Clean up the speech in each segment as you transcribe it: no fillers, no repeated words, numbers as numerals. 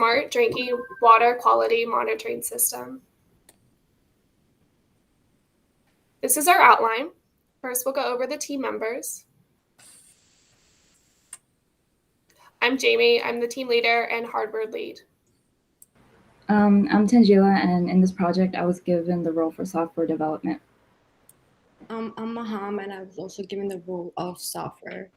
smart drinking water quality monitoring system. This is our outline. First, we'll go over the team members. I'm Jamie. I'm the team leader and hardware lead. I'm Tangela, and in this project, I was given the role for software development. I'm Maham, and I was also given the role of software.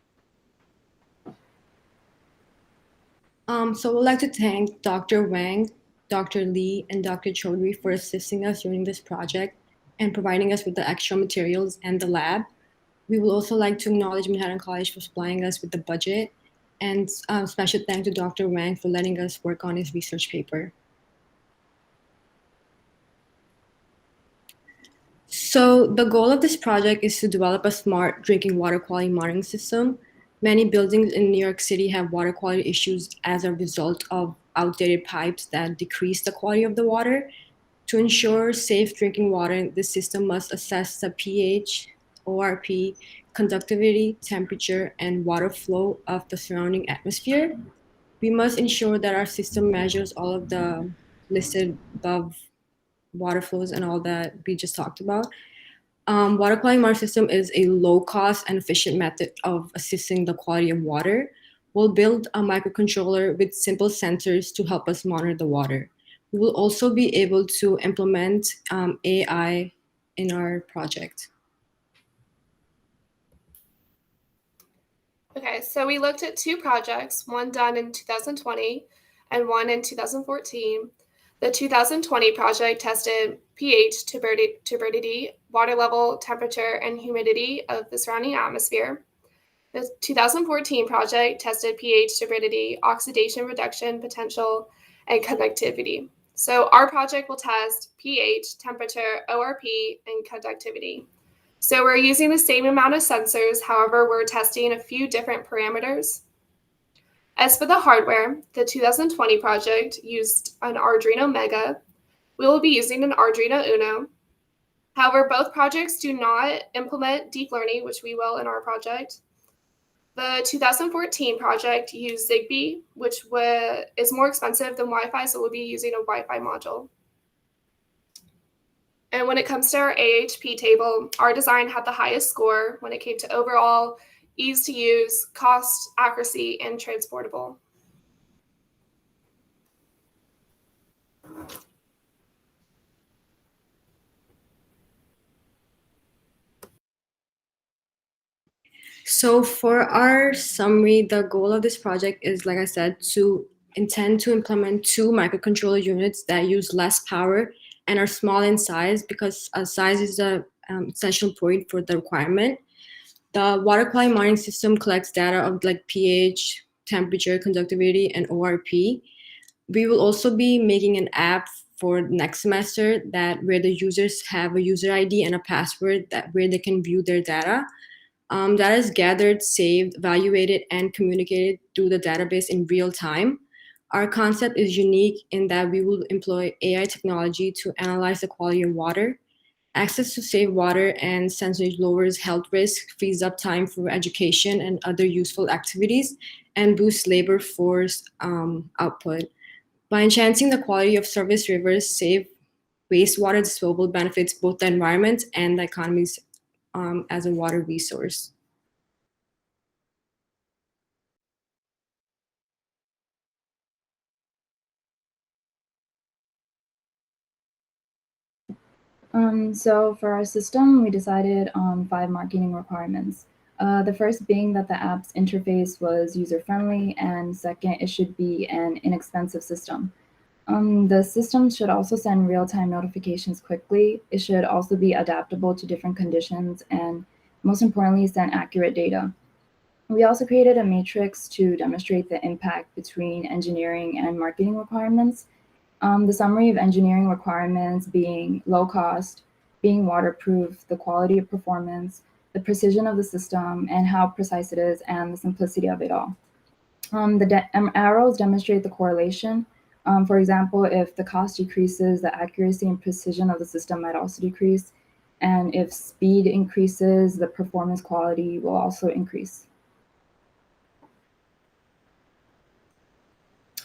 So we'd like to thank Dr. Wang, Dr. Lee, and Dr. Chaudhry for assisting us during this project and providing us with the extra materials and the lab. We would also like to acknowledge Manhattan College for supplying us with the budget, and special thanks to Dr. Wang for letting us work on his research paper. So the goal of this project is to develop a smart drinking water quality monitoring system. Many buildings in New York City have water quality issues as a result of outdated pipes that decrease the quality of the water. To ensure safe drinking water, the system must assess the pH, ORP, conductivity, temperature, and water flow of the surrounding atmosphere. We must ensure that our system measures all of the listed above water flows and all that we just talked about. Water quality monitoring system is a low-cost and efficient method of assessing the quality of water. We'll build a microcontroller with simple sensors to help us monitor the water. We will also be able to implement AI in our project. Okay, so we looked at two projects, one done in 2020 and one in 2014. The 2020 project tested pH, turbidity, water level, temperature, and humidity of the surrounding atmosphere. The 2014 project tested pH, turbidity, oxidation reduction potential, and conductivity. So our project will test pH, temperature, ORP, and conductivity. So we're using the same amount of sensors, however, we're testing a few different parameters. As for the hardware, the 2020 project used an Arduino Mega. We will be using an Arduino Uno. However, both projects do not implement deep learning, which we will in our project. The 2014 project used Zigbee, which is more expensive than Wi-Fi, so we'll be using a Wi-Fi module. And when it comes to our AHP table, our design had the highest score when it came to overall ease to use, cost, accuracy, and transportable. So for our summary, the goal of this project is, like I said, to intend to implement two microcontroller units that use less power and are small in size, because size is a essential point for the requirement. The water quality monitoring system collects data of like pH, temperature, conductivity, and ORP. We will also be making an app for next semester where the users have a user ID and a password where they can view their data. Data is gathered, saved, evaluated, and communicated through the database in real time. Our concept is unique in that we will employ AI technology to analyze the quality of water. Access to safe water and sensors lowers health risk, frees up time for education and other useful activities, and boosts labor force output. By enhancing the quality of service rivers, safe wastewater disposal benefits both the environment and the economies as a water resource. So for our system, we decided on 5 marketing requirements. The first being that the app's interface was user-friendly, and second, it should be an inexpensive system. The system should also send real-time notifications quickly. It should also be adaptable to different conditions, and most importantly, send accurate data. We also created a matrix to demonstrate the impact between engineering and marketing requirements. The summary of engineering requirements being low cost, being waterproof, the quality of performance, the precision of the system, and how precise it is, and the simplicity of it all. The arrows demonstrate the correlation. For example, if the cost decreases, the accuracy and precision of the system might also decrease. And if speed increases, the performance quality will also increase.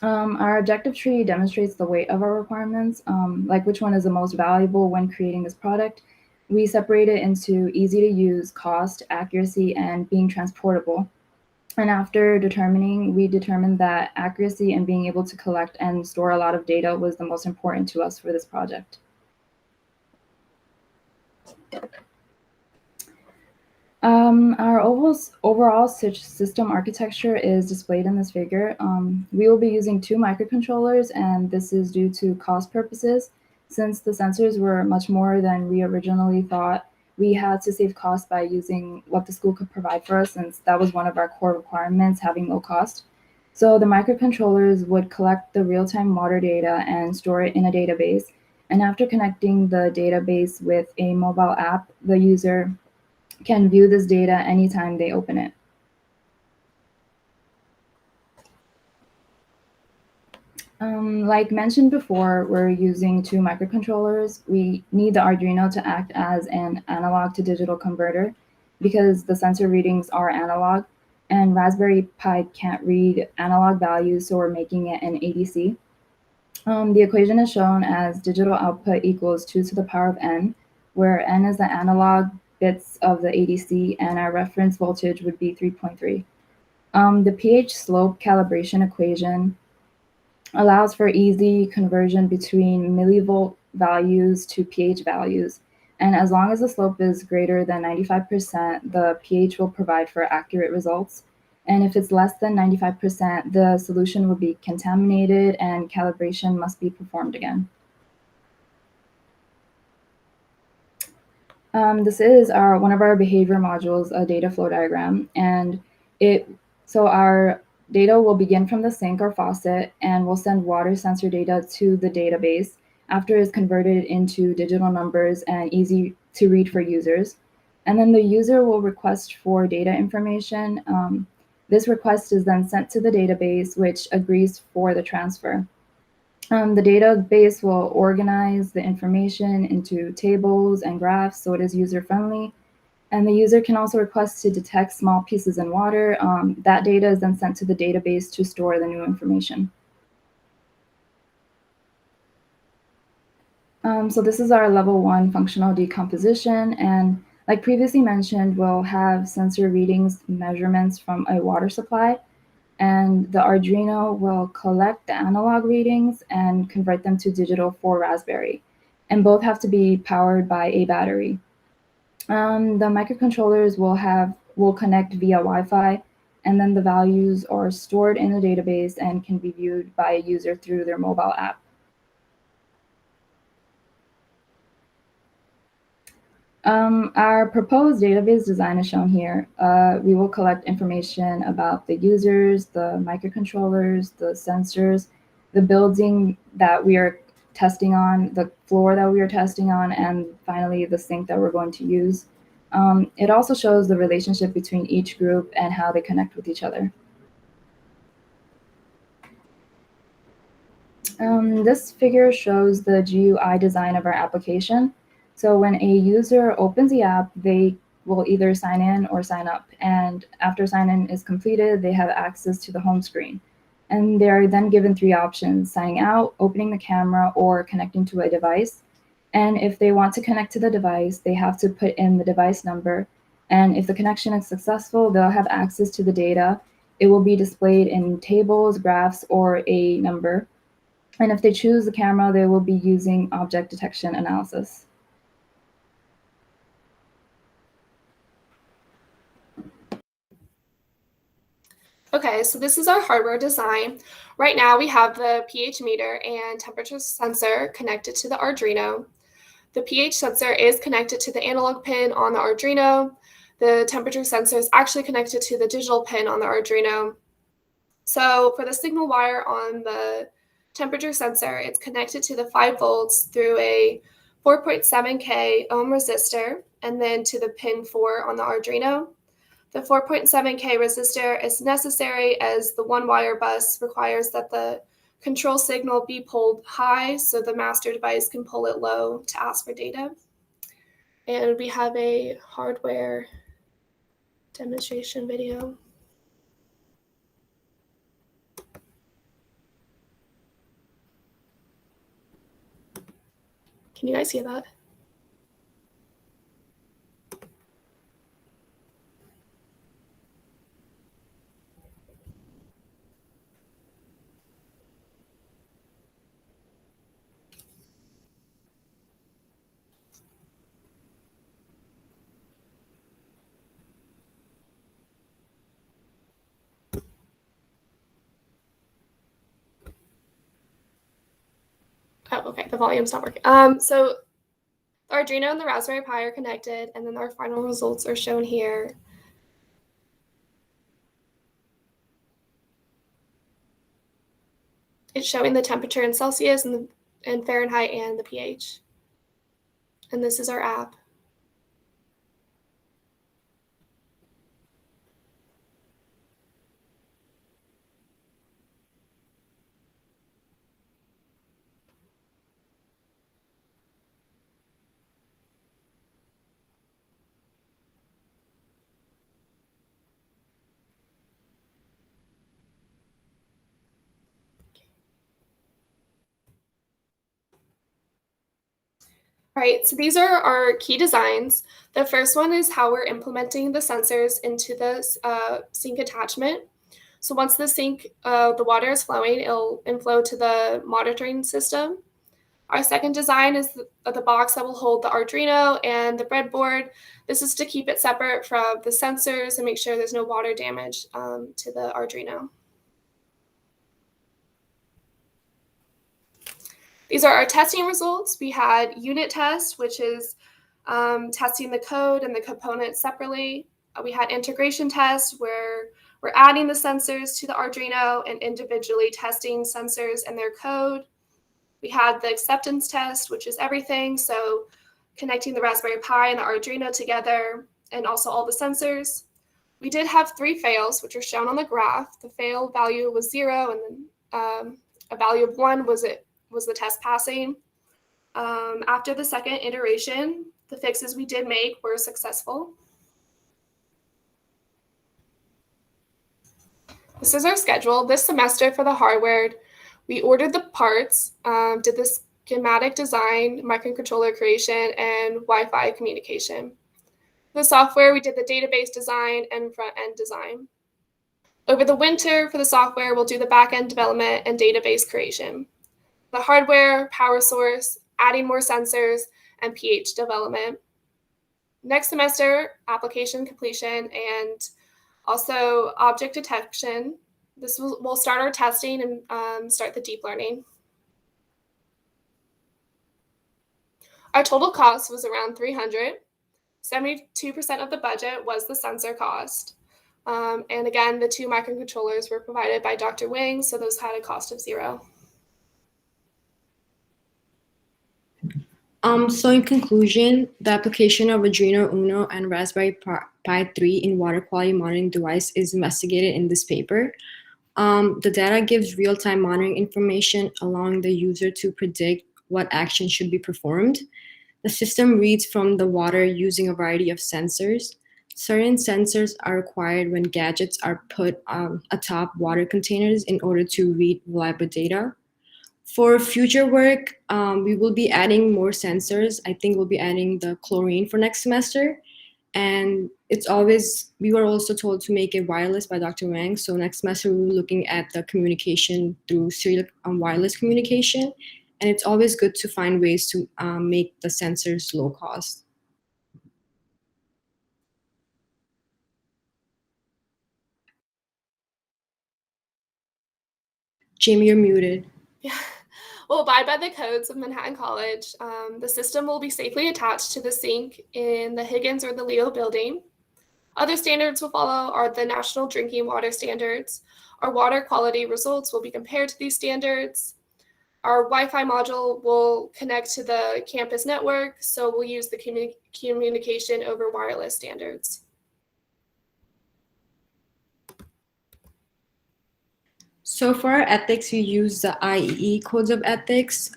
Our objective tree demonstrates the weight of our requirements, like which one is the most valuable when creating this product. We separate it into easy to use, cost, accuracy, and being transportable. And after we determined that accuracy and being able to collect and store a lot of data was the most important to us for this project. Our overall system architecture is displayed in this figure. We will be using 2 microcontrollers, and this is due to cost purposes. Since the sensors were much more than we originally thought, we had to save cost by using what the school could provide for us, since that was one of our core requirements, having low cost. So the microcontrollers would collect the real-time water data and store it in a database. And after connecting the database with a mobile app, the user can view this data anytime they open it. Like mentioned before, we're using 2 microcontrollers. We need the Arduino to act as an analog to digital converter because the sensor readings are analog, and Raspberry Pi can't read analog values, so we're making it an ADC. The equation is shown as digital output equals 2 to the power of n, where n is the analog bits of the ADC, and our reference voltage would be 3.3. The pH slope calibration equation allows for easy conversion between millivolt values to pH values. And as long as the slope is greater than 95%, the pH will provide for accurate results. And if it's less than 95%, the solution will be contaminated and calibration must be performed again. This is one of our behavior modules, a data flow diagram, and so our data will begin from the sink or faucet, and we'll send water sensor data to the database after it's converted into digital numbers and easy to read for users. And then the user will request for data information. This request is then sent to the database, which agrees for the transfer. The database will organize the information into tables and graphs so it is user-friendly. And the user can also request to detect small pieces in water. That data is then sent to the database to store the new information. So this is our level 1 functional decomposition. And like previously mentioned, we'll have sensor readings measurements from a water supply. And the Arduino will collect the analog readings and convert them to digital for Raspberry. And both have to be powered by a battery. The microcontrollers will connect via Wi-Fi, and then the values are stored in a database and can be viewed by a user through their mobile app. Our proposed database design is shown here. We will collect information about the users, the microcontrollers, the sensors, the building that we are testing on, the floor that we are testing on, and finally the sink that we're going to use. It also shows the relationship between each group and how they connect with each other. This figure shows the GUI design of our application. So when a user opens the app, they will either sign in or sign up. And after sign-in is completed, they have access to the home screen. And they're then given 3 options: signing out, opening the camera, or connecting to a device. And if they want to connect to the device, they have to put in the device number. And if the connection is successful, they'll have access to the data. It will be displayed in tables, graphs, or a number. And if they choose the camera, they will be using object detection analysis. Okay, so this is our hardware design. Right now we have the pH meter and temperature sensor connected to the Arduino. The pH sensor is connected to the analog pin on the Arduino. The temperature sensor is actually connected to the digital pin on the Arduino. So for the signal wire on the temperature sensor, it's connected to the 5 volts through a 4.7K ohm resistor and then to the pin 4 on the Arduino. The 4.7K resistor is necessary as the one-wire bus requires that the control signal be pulled high so the master device can pull it low to ask for data. And we have a hardware demonstration video. Can you guys hear that? Oh, okay, the volume's not working. So the Arduino and the Raspberry Pi are connected, and then our final results are shown here. It's showing the temperature in Celsius and Fahrenheit and the pH. And this is our app. All right, so these are our key designs. The first one is how we're implementing the sensors into the sink attachment. So once the sink, the water is flowing, it'll inflow to the monitoring system. Our second design is the box that will hold the Arduino and the breadboard. This is to keep it separate from the sensors and make sure there's no water damage to the Arduino. These are our testing results. We had unit test, which is testing the code and the components separately. We had integration test, where we're adding the sensors to the Arduino and individually testing sensors and their code. We had the acceptance test, which is everything. So connecting the Raspberry Pi and the Arduino together, and also all the sensors. We did have 3 fails, which are shown on the graph. The fail value was 0, and then a value of 1 was the test passing. After the second iteration, the fixes we did make were successful. This is our schedule. This semester for the hardware, we ordered the parts, did the schematic design, microcontroller creation, and Wi-Fi communication. For the software, we did the database design and front-end design. Over the winter, for the software, we'll do the back-end development and database creation. The hardware, power source, adding more sensors, and pH development. Next semester, application completion and also object detection. This will start our testing and start the deep learning. Our total cost was around $300. 72% of the budget was the sensor cost. And again, the 2 microcontrollers were provided by Dr. Wing, so those had a cost of 0. So in conclusion, the application of Arduino Uno and Raspberry Pi 3 in water quality monitoring device is investigated in this paper. The data gives real-time monitoring information, allowing the user to predict what action should be performed. The system reads from the water using a variety of sensors. Certain sensors are required when gadgets are put atop water containers in order to read reliable data. For future work, we will be adding more sensors. I think we'll be adding the chlorine for next semester. And we were also told to make it wireless by Dr. Wang. So next semester, we were looking at the communication through serial wireless communication. And it's always good to find ways to make the sensors low cost. Jamie, you're muted. Yeah. Will abide by the codes of Manhattan College. The system will be safely attached to the sink in the Higgins or the Leo building. Other standards will follow are the National Drinking Water Standards. Our water quality results will be compared to these standards. Our Wi-Fi module will connect to the campus network, so we'll use the communication over wireless standards. So for our ethics, we use the IEE codes of ethics.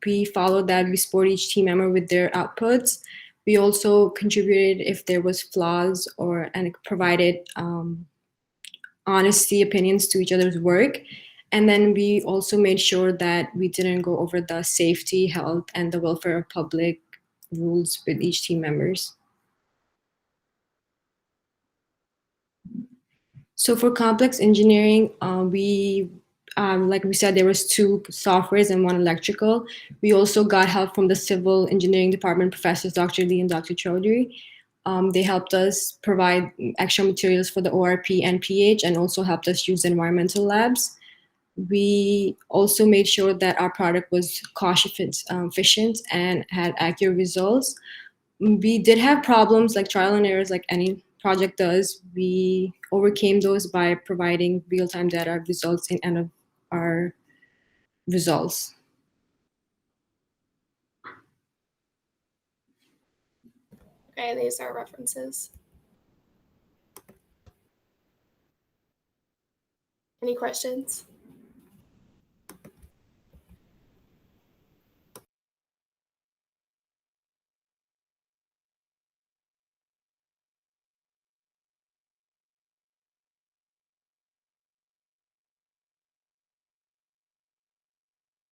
We followed that. We support each team member with their outputs. We also contributed if there was flaws and provided honesty opinions to each other's work. And then we also made sure that we didn't go over the safety, health, and the welfare of public rules with each team members. So for complex engineering, like we said, there was 2 softwares and 1 electrical. We also got help from the civil engineering department professors, Dr. Lee and Dr. Chaudhary. They helped us provide extra materials for the ORP and PH, and also helped us use environmental labs. We also made sure that our product was cost efficient and had accurate results. We did have problems like trial and errors, like any project does. We overcame those by providing real-time data results in end of our results. Okay, these are references. Any questions?